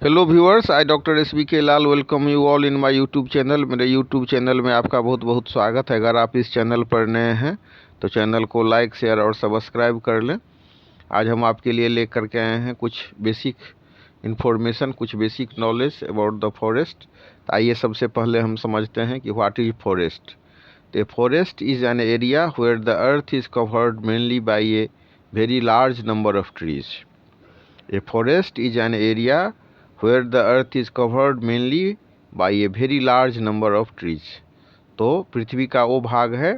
Hello viewers, I doctor S B K Lal welcome you all in my YouTube channel. मेरे YouTube channel में आपका बहुत बहुत स्वागत है। अगर आप इस चैनल पर नए हैं तो चैनल को लाइक, शेयर और सब्सक्राइब कर लें। आज हम आपके लिए लेकर के आए हैं कुछ बेसिक इन्फॉर्मेशन, कुछ basic knowledge about the forest. आइए सबसे पहले हम समझते हैं कि what is forest. The forest is an area where the earth is covered mainly by a very large number of trees. A forest is an area where the earth is covered mainly by a very large number of trees। तो पृथ्वी का वो भाग है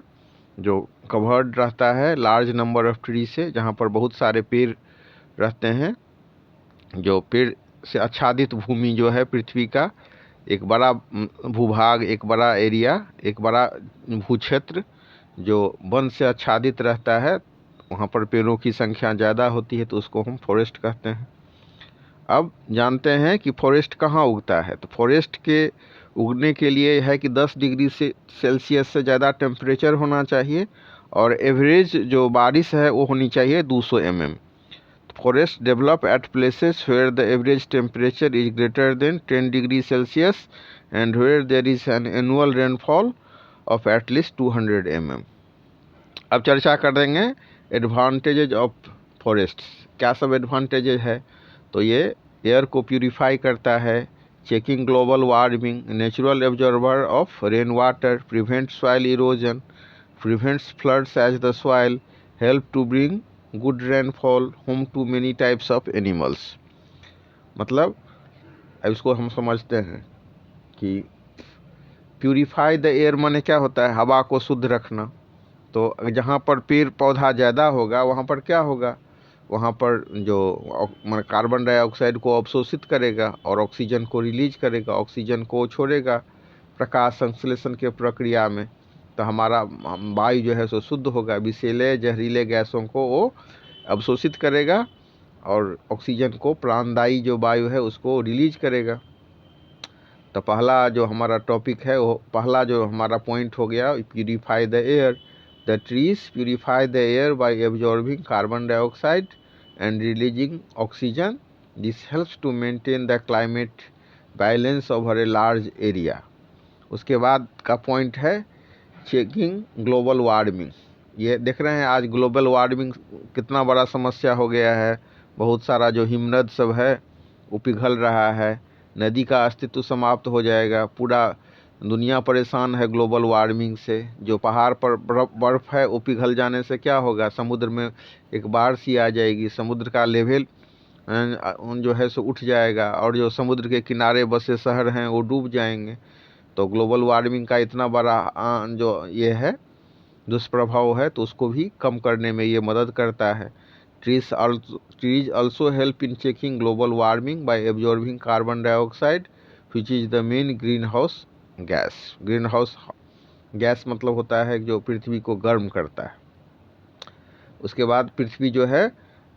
जो covered रहता है large number of tree से, जहाँ पर बहुत सारे पेड़ रहते हैं। जो पेड़ से आच्छादित भूमि जो है पृथ्वी का एक बड़ा भूभाग, एक बड़ा एरिया, एक बड़ा भूक्षेत्र जो वन से आच्छादित रहता है, वहाँ पर पेड़ों की संख्या ज़्यादा होती है तो उसको हम फॉरेस्ट कहते हैं। अब जानते हैं कि फॉरेस्ट कहाँ उगता है। तो फॉरेस्ट के उगने के लिए है कि 10 डिग्री से सेल्सियस से ज़्यादा टेम्परेचर होना चाहिए और एवरेज जो बारिश है वो होनी चाहिए 200 mm। Forest develop at places where the average temperature is greater than 10 degree Celsius and where there is an annual rainfall of at least 200 mm। अब चर्चा कर देंगे एडवांटेजेज ऑफ फॉरेस्ट। क्या सब एडवांटेजेज है। तो ये एयर को प्यूरिफाई करता है, checking global warming, natural absorber of rain water, prevent soil erosion, prevents floods as the soil, help to bring good rainfall, home to many types of animals. मतलब अब इसको हम समझते हैं कि प्यूरिफाई द एयर माने क्या होता है, हवा को शुद्ध रखना। तो जहाँ पर पेड़ पौधा ज़्यादा होगा वहाँ पर क्या होगा, वहाँ पर जो कार्बन डाइऑक्साइड को अवशोषित करेगा और ऑक्सीजन को रिलीज करेगा, ऑक्सीजन को छोड़ेगा प्रकाश संश्लेषण के प्रक्रिया में। तो हमारा वायु जो है सो शुद्ध होगा, विषैले जहरीले गैसों को वो अवशोषित करेगा और ऑक्सीजन को, प्राणदायी जो वायु है, उसको रिलीज करेगा। तो पहला जो हमारा टॉपिक है, वो पहला जो हमारा पॉइंट हो गया, purify the air. The trees purify the air by absorbing carbon dioxide and releasing oxygen. This helps to maintain the climate balance over a large area। उसके बाद का पॉइंट है चेकिंग ग्लोबल वार्मिंग। ये देख रहे हैं आज ग्लोबल वार्मिंग कितना बड़ा समस्या हो गया है। बहुत सारा जो हिमनद सब है वो पिघल रहा है, नदी का अस्तित्व समाप्त हो जाएगा, पूरा दुनिया परेशान है ग्लोबल वार्मिंग से। जो पहाड़ पर बर्फ़ है वो पिघल जाने से क्या होगा, समुद्र में एक बाढ़ सी आ जाएगी, समुद्र का लेवल जो है सो उठ जाएगा और जो समुद्र के किनारे बसे शहर हैं वो डूब जाएंगे। तो ग्लोबल वार्मिंग का इतना बड़ा जो ये है दुष्प्रभाव है, तो उसको भी कम करने में ये मदद करता है। Trees also help in checking global warming by absorbing carbon dioxide which is the main greenhouse gas। Greenhouse gas मतलब होता है जो पृथ्वी को गर्म करता है। उसके बाद पृथ्वी जो है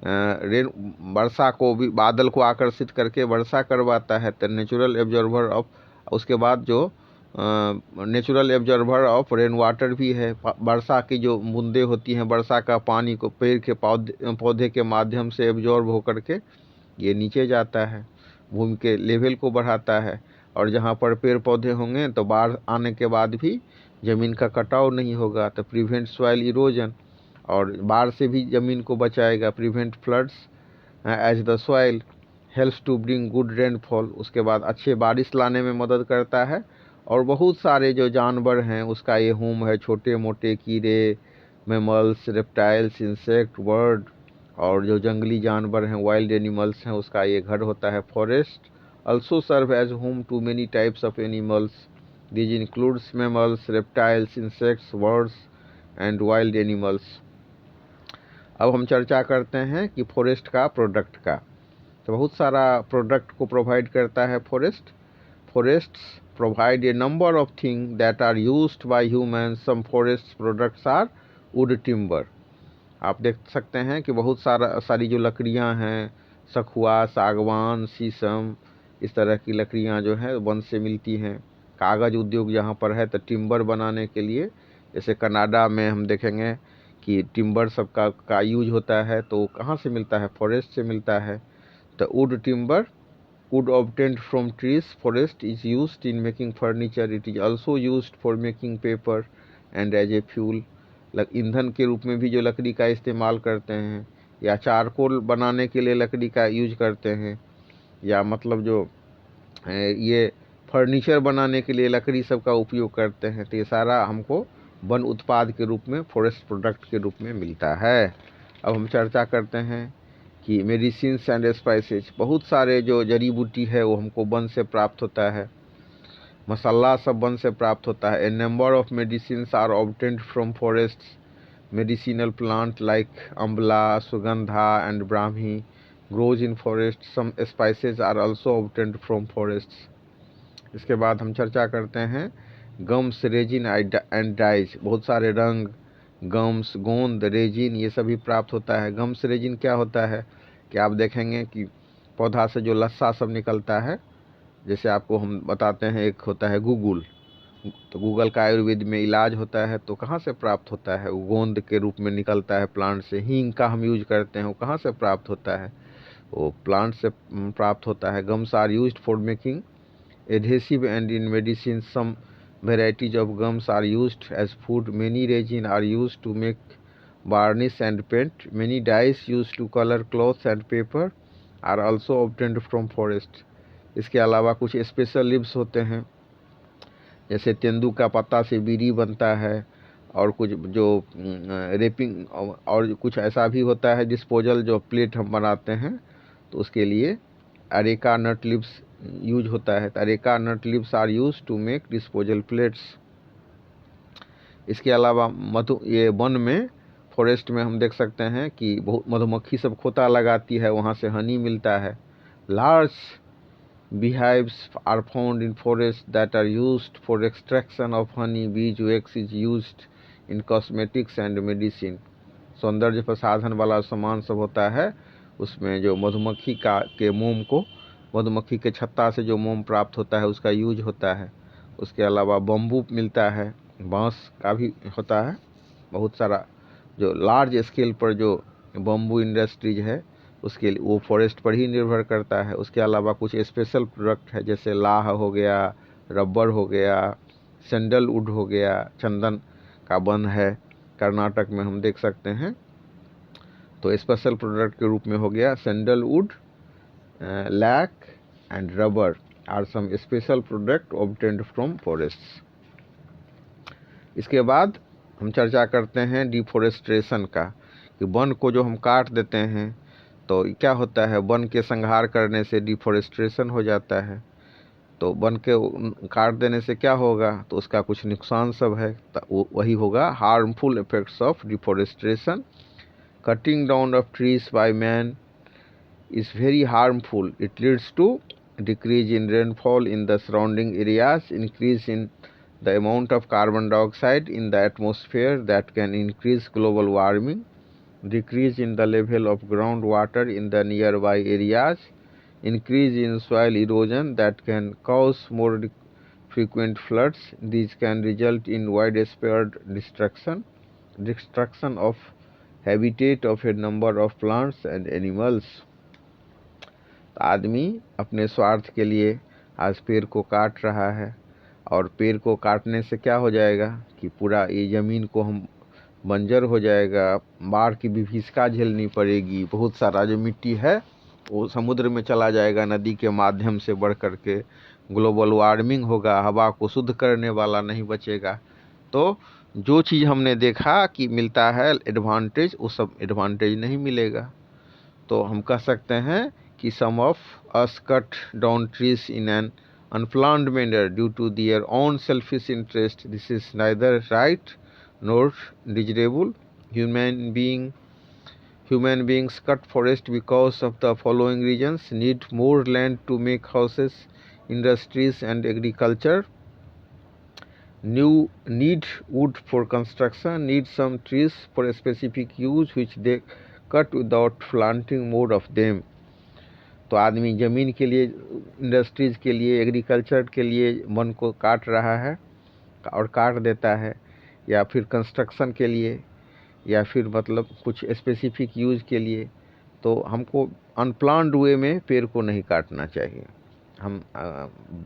रेन वर्षा को भी, बादल को आकर्षित करके वर्षा करवाता है। तो नेचुरल एब्जॉर्बर ऑफ, उसके बाद जो natural absorber of rain water भी है। वर्षा की जो बूंदें होती हैं, वर्षा का पानी को पेड़ के पौधे के माध्यम से एब्जॉर्ब होकर के ये नीचे जाता है, भूमि के लेवल को बढ़ाता है। और जहाँ पर पेड़ पौधे होंगे तो बाढ़ आने के बाद भी ज़मीन का कटाव नहीं होगा। तो प्रिवेंट सॉइल इरोजन, और बाढ़ से भी ज़मीन को बचाएगा। Prevent floods as the soil, helps to bring good rainfall. उसके बाद अच्छे बारिश लाने में मदद करता है। और बहुत सारे जो जानवर हैं उसका ये होम है, छोटे मोटे कीड़े, मैमल्स, रेप्टाइल्स, इंसेक्ट, बर्ड, और जो जंगली जानवर हैं, वाइल्ड एनिमल्स हैं, उसका ये घर होता है। Forest also serve as home to many types of animals। These includes mammals, reptiles, insects, birds and wild animals। अब हम चर्चा करते हैं कि फॉरेस्ट का प्रोडक्ट का। तो बहुत सारा प्रोडक्ट को प्रोवाइड करता है forest. Forests provide a number of things that are used by humans। Some forest products are wood timber। आप देख सकते हैं कि बहुत सारी जो लकड़ियां हैं, सखुआ, सागवान, शीशम, इस तरह की लकड़ियां जो है वन से मिलती हैं। कागज़ उद्योग जहाँ पर है तो टिम्बर बनाने के लिए, जैसे कनाडा में हम देखेंगे कि टिम्बर सबका का यूज होता है, तो कहाँ से मिलता है, फॉरेस्ट से मिलता है। तो would timber wood obtained from trees. Forest is used in making furniture. It is also used for making paper and as a fuel. ईंधन के रूप में भी जो लकड़ी का इस्तेमाल करते हैं, या चारकोल बनाने के लिए लकड़ी का यूज करते हैं, या मतलब जो ये फर्नीचर बनाने के लिए लकड़ी सब का उपयोग करते हैं। तो ये सारा हमको वन उत्पाद के रूप में, फॉरेस्ट प्रोडक्ट के रूप में मिलता है। अब हम चर्चा करते हैं कि मेडिसिन्स एंड स्पाइसेज, बहुत सारे जो जड़ी बूटी है वो हमको वन से प्राप्त होता है, मसाला सब वन से प्राप्त होता है। A number of medicines are obtained from forests. Medicinal plant like Ambla, Sugandha and Brahmi grows in forests. Some spices are also obtained from forests. इसके बाद हम चर्चा करते हैं गम्स, रेजिन एंड डाइज, बहुत सारे रंग, गम्स, गोंद, रेजिन ये सभी प्राप्त होता है। गम्स रेजिन क्या होता है कि आप देखेंगे कि पौधा से जो लस्सा सब निकलता है, जैसे आपको हम बताते हैं, एक होता है गूगल, तो गूगल का आयुर्वेद में इलाज होता है, तो कहाँ से प्राप्त होता है? वो गोंद के रूप में निकलता है प्लांट से। हींग का हम यूज करते हैं, वो कहाँ से प्राप्त होता है? वो प्लांट से प्राप्त होता है। Gums are used for making adhesive and in medicine. Some varieties of gums are used as food. Many resin are used to make varnish and paint. Many dyes used to color clothes and paper are also obtained from forest. इसके अलावा कुछ special lives होते हैं, जैसे तेंदू का पत्ता से बीड़ी बनता है, और कुछ जो रेपिंग, और कुछ ऐसा भी होता है डिस्पोजल जो प्लेट हम बनाते हैं, तो उसके लिए अरेका नट लिव्स यूज होता है। Areca nut leaves are use to make disposal plates. इसके अलावा ये वन में, फॉरेस्ट में हम देख सकते हैं कि बहुत मधुमक्खी सब खोता लगाती है, वहाँ से हनी मिलता है। Large beehives are found in forests that are used for extraction of honey. Beeswax is used in cosmetics and medicine. सौंदर्य प्रसाधन वाला सामान सब होता है, उसमें जो मधुमक्खी के मोम को, मधुमक्खी के छत्ता से जो मोम प्राप्त होता है उसका यूज होता है। उसके अलावा बम्बू मिलता है, बांस का भी होता है। बहुत सारा जो लार्ज स्केल पर जो बम्बू इंडस्ट्रीज है, उसके लिए वो फॉरेस्ट पर ही निर्भर करता है। उसके अलावा कुछ स्पेशल प्रोडक्ट है, जैसे लाह हो गया, रबर हो गया, सैंडलवुड हो गया, चंदन का वन है कर्नाटक में हम देख सकते हैं। तो स्पेशल प्रोडक्ट के रूप में हो गया sandalwood, lac and rubber are some special product obtained from forests. इसके बाद हम चर्चा करते हैं डिफोरेस्ट्रेशन का, कि वन को जो हम काट देते हैं तो क्या होता है, वन के संहार करने से डिफोरेस्ट्रेशन हो जाता है। तो वन के काट देने से क्या होगा, तो उसका कुछ नुकसान सब है, तो वही होगा harmful effects of deforestation. Cutting down of trees by man is very harmful. It leads to decrease in rainfall in the surrounding areas, increase in the amount of carbon dioxide in the atmosphere that can increase global warming, decrease in the level of groundwater in the nearby areas, increase in soil erosion that can cause more frequent floods. These can result in widespread destruction of habitat of a number of plants and animals. आदमी अपने स्वार्थ के लिए आज पेड़ को काट रहा है, और पेड़ को काटने से क्या हो जाएगा कि पूरा ये ज़मीन को हम बंजर हो जाएगा, बाढ़ की विभीषिका झेलनी पड़ेगी, बहुत सारा जो मिट्टी है वो समुद्र में चला जाएगा नदी के माध्यम से बढ़ करके, ग्लोबल वार्मिंग होगा, हवा को शुद्ध करने वाला नहीं बचेगा। तो जो चीज़ हमने देखा कि मिलता है एडवांटेज, वो सब एडवांटेज नहीं मिलेगा। तो हम कह सकते हैं कि some of us cut down trees in an unplanned manner due to their own selfish interest. This is neither right nor desirable. Human beings cut forest because of the following reasons: need more land to make houses, industries and agriculture, need wood for construction, need some trees for a specific use which they cut without planting more of them. तो आदमी ज़मीन के लिए, industries के लिए, agriculture के लिए one को काट रहा है और काट देता है, या फिर कंस्ट्रक्शन के लिए, या फिर मतलब कुछ स्पेसिफिक यूज़ के लिए। तो हमको अनप्लान्ड वे में पेड़ को नहीं काटना चाहिए। हम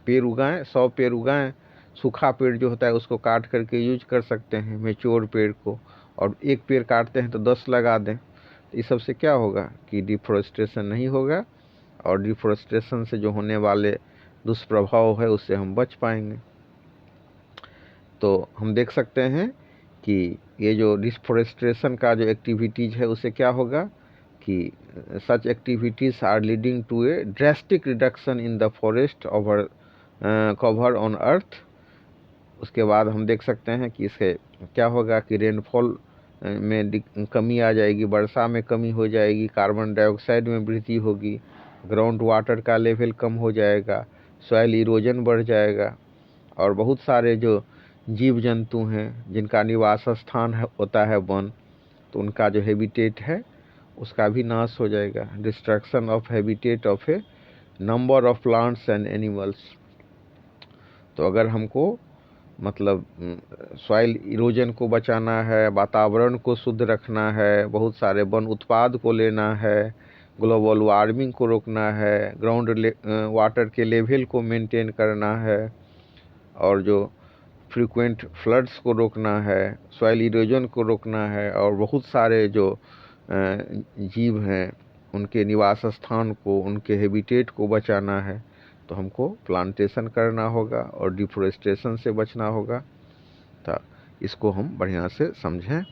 पेड़ उगाएं, 100 पेड़ उगाएं, सूखा पेड़ जो होता है उसको काट करके यूज कर सकते हैं मैच्योर पेड़ को, और एक पेड़ काटते हैं तो 10 लगा दें। तो इस सब से क्या होगा कि डिफॉरेस्टेशन नहीं होगा, और डिफॉरेस्टेशन से जो होने वाले दुष्प्रभाव है उससे हम बच पाएंगे। तो हम देख सकते हैं कि ये जो डिफॉरेस्टेशन का जो एक्टिविटीज़ है उससे क्या होगा कि such activities are leading to a drastic reduction in the forest over cover on Earth. उसके बाद हम देख सकते हैं कि इससे क्या होगा कि रेनफॉल में कमी आ जाएगी, वर्षा में कमी हो जाएगी, कार्बन डाइऑक्साइड में वृद्धि होगी, ग्राउंड वाटर का लेवल कम हो जाएगा, सॉइल इरोजन बढ़ जाएगा, और बहुत सारे जो जीव जंतु हैं जिनका निवास स्थान होता है वन, तो उनका जो हैबिटेट है उसका भी नाश हो जाएगा। Destruction of habitat of A number of plants and animals. तो अगर हमको मतलब सॉइल इरोजन को बचाना है, वातावरण को शुद्ध रखना है, बहुत सारे वन उत्पाद को लेना है, ग्लोबल वार्मिंग को रोकना है, ग्राउंड वाटर के लेवल को मेंटेन करना है, और जो फ्रीक्वेंट फ्लड्स को रोकना है, सॉइल इरोजन को रोकना है, और बहुत सारे जो जीव हैं उनके निवास स्थान को, उनके हैबिटेट को बचाना है, तो हमको प्लांटेशन करना होगा और डिफॉरेस्टेशन से बचना होगा। तो इसको हम बढ़िया से समझें।